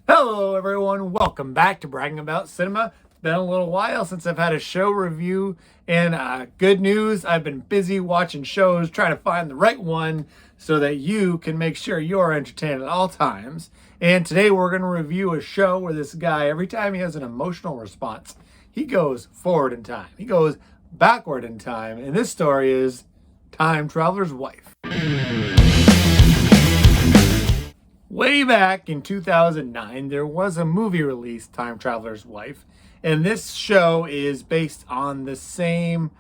Hello, everyone. Welcome back to Bragging About Cinema. It's been a little while since I've had a show review, and good news, I've been busy watching shows, trying to find the right one so that you can make sure you're entertained at all times. And today we're going to review a show where this guy, every time he has an emotional response, he goes forward in time. He goes backward in time. And this story is Time Traveler's Wife. Way back in 2009, there was a movie released, Time Traveler's Wife, and this show is based on the same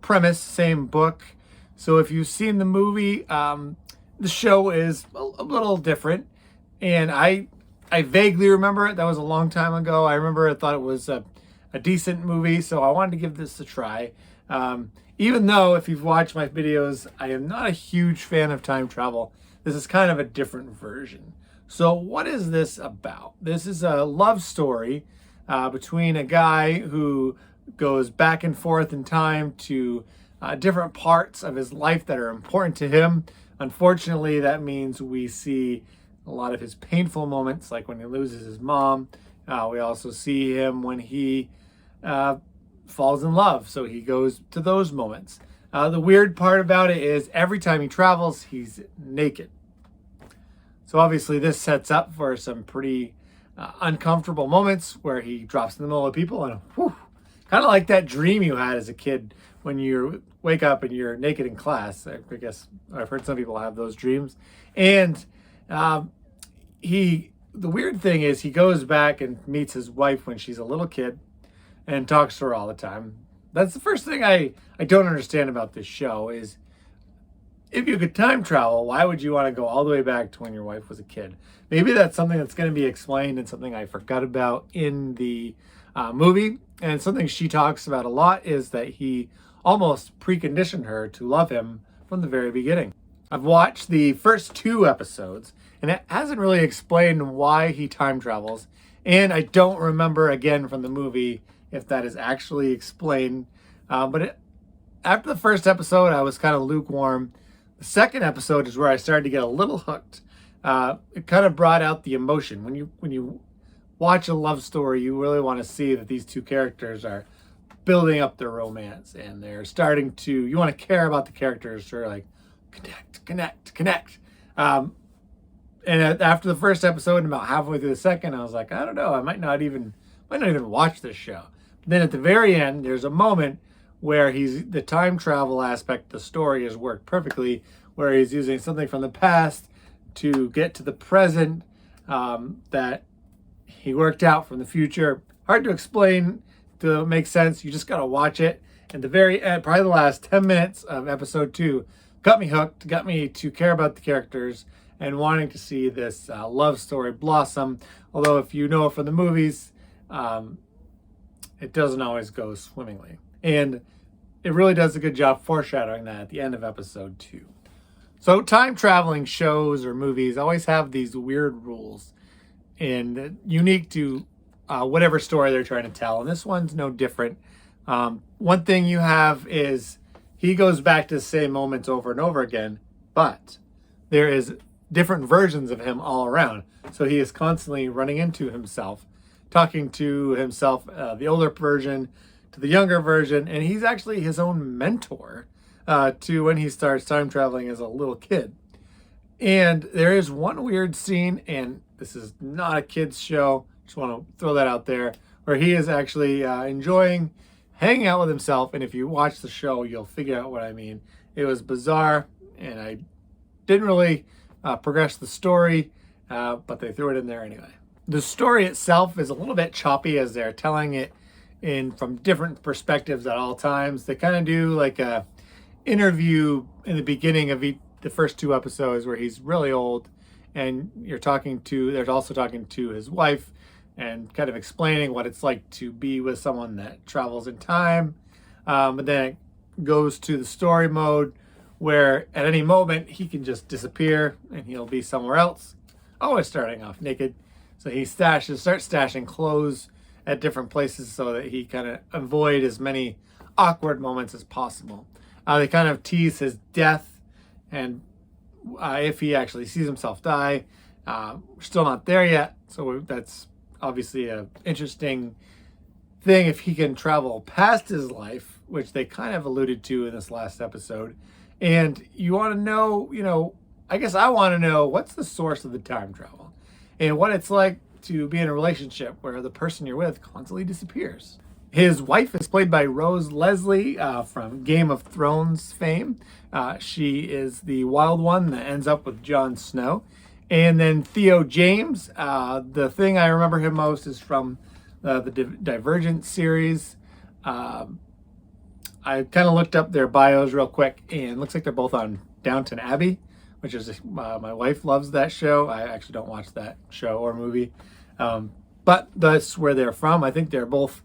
premise, same book. So if you've seen the movie, the show is a little different, and I vaguely remember it. That was a long time ago. I remember I thought it was a decent movie, so I wanted to give this a try. Even though, if you've watched my videos, I am not a huge fan of time travel. This is kind of a different version. So what is this about? This is a love story between a guy who goes back and forth in time to different parts of his life that are important to him. Unfortunately, that means we see a lot of his painful moments, like when he loses his mom. We also see him when he falls in love. So he goes to those moments. The weird part about it is every time he travels, he's naked. So obviously this sets up for some pretty uncomfortable moments where he drops in the middle of people and kind of like that dream you had as a kid when you wake up and you're naked in class. I guess I've heard some people have those dreams. And the weird thing is he goes back and meets his wife when she's a little kid and talks to her all the time. That's the first thing I don't understand about this show is if you could time travel, why would you want to go all the way back to when your wife was a kid? Maybe that's something that's going to be explained and something I forgot about in the movie. And something she talks about a lot is that he almost preconditioned her to love him from the very beginning. I've watched the first 2 episodes and it hasn't really explained why he time travels. And I don't remember again from the movie if that is actually explained. After the first episode, I was kind of lukewarm. The second episode is where I started to get a little hooked. It kind of brought out the emotion. When you watch a love story, you really want to see that these 2 characters are building up their romance and they're starting to, you want to care about the characters. They're like, connect. And after the first episode and about halfway through the second, I was like, I don't know, I might not even watch this show. Then at the very end, there's a moment where the time travel aspect of the story has worked perfectly, where he's using something from the past to get to the present that he worked out from the future. Hard to explain to make sense. You just got to watch it. And the very end, probably the last 10 minutes of episode 2, got me hooked, got me to care about the characters and wanting to see this love story blossom. Although if you know from the movies, it doesn't always go swimmingly. And it really does a good job foreshadowing that at the end of episode 2. So time traveling shows or movies always have these weird rules and unique to whatever story they're trying to tell. And this one's no different. One thing you have is he goes back to the same moments over and over again, but there is different versions of him all around. So he is constantly running into himself, talking to himself, the older version to the younger version, and he's actually his own mentor to when he starts time traveling as a little kid. And there is one weird scene, and this is not a kid's show, just want to throw that out there, where he is actually enjoying hanging out with himself, and if you watch the show, you'll figure out what I mean. It was bizarre, and I didn't really progress the story, but they threw it in there anyway. The story itself is a little bit choppy as they're telling it from different perspectives at all times. They kind of do like a interview in the beginning of the first 2 episodes where he's really old and they're also talking to his wife and kind of explaining what it's like to be with someone that travels in time. But then it goes to the story mode where at any moment he can just disappear and he'll be somewhere else, always starting off naked. So he starts stashing clothes at different places so that he kind of avoid as many awkward moments as possible. They kind of tease his death and if he actually sees himself die. We're still not there yet, so that's obviously a interesting thing if he can travel past his life, which they kind of alluded to in this last episode. And you want to know, I guess I want to know what's the source of the time travel and what it's like to be in a relationship where the person you're with constantly disappears. His wife is played by Rose Leslie from Game of Thrones fame. She is the wild one that ends up with Jon Snow. And then Theo James, the thing I remember him most is from the Divergent series. I kind of looked up their bios real quick, and it looks like they're both on Downton Abbey, which is my wife loves that show. I actually don't watch that show or movie, but that's where they're from. I think they're both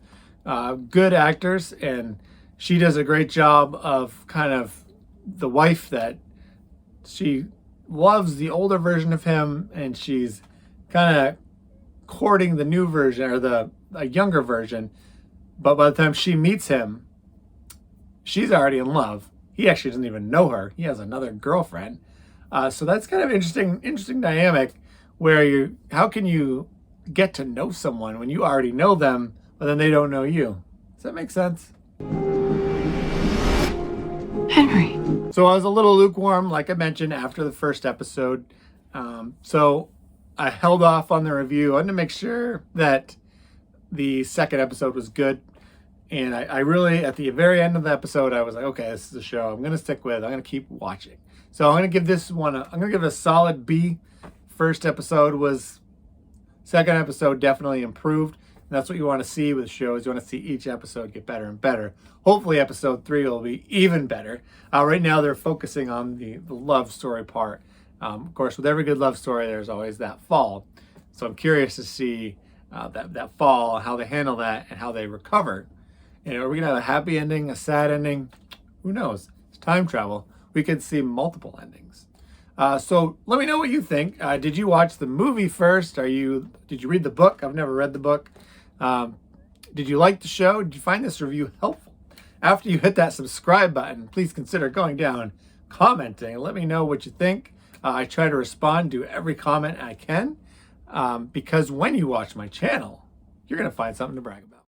good actors, and she does a great job of kind of the wife that she loves the older version of him, and she's kind of courting the new version or a younger version. But by the time she meets him, she's already in love. He actually doesn't even know her. He has another girlfriend. So that's kind of interesting dynamic where how can you get to know someone when you already know them, but then they don't know you? Does that make sense? Henry. So I was a little lukewarm, like I mentioned, after the first episode. So I held off on the review. I wanted to make sure that the second episode was good. And I really, at the very end of the episode, I was like, okay, this is a show I'm going to stick with. I'm going to keep watching. So I'm going to give this one, I'm going to give it a solid B. First episode was, second episode definitely improved. And that's what you want to see with shows. You want to see each episode get better and better. Hopefully episode 3 will be even better. Right now they're focusing on the love story part. Of course, with every good love story, there's always that fall. So I'm curious to see that fall, how they handle that, and how they recover. Are we going to have a happy ending, a sad ending? Who knows? It's time travel. We could see multiple endings. So let me know what you think. Did you watch the movie first? Did you read the book? I've never read the book. Did you like the show? Did you find this review helpful? After you hit that subscribe button, please consider going down, commenting, and let me know what you think. I try to respond to every comment I can, because when you watch my channel, you're going to find something to brag about.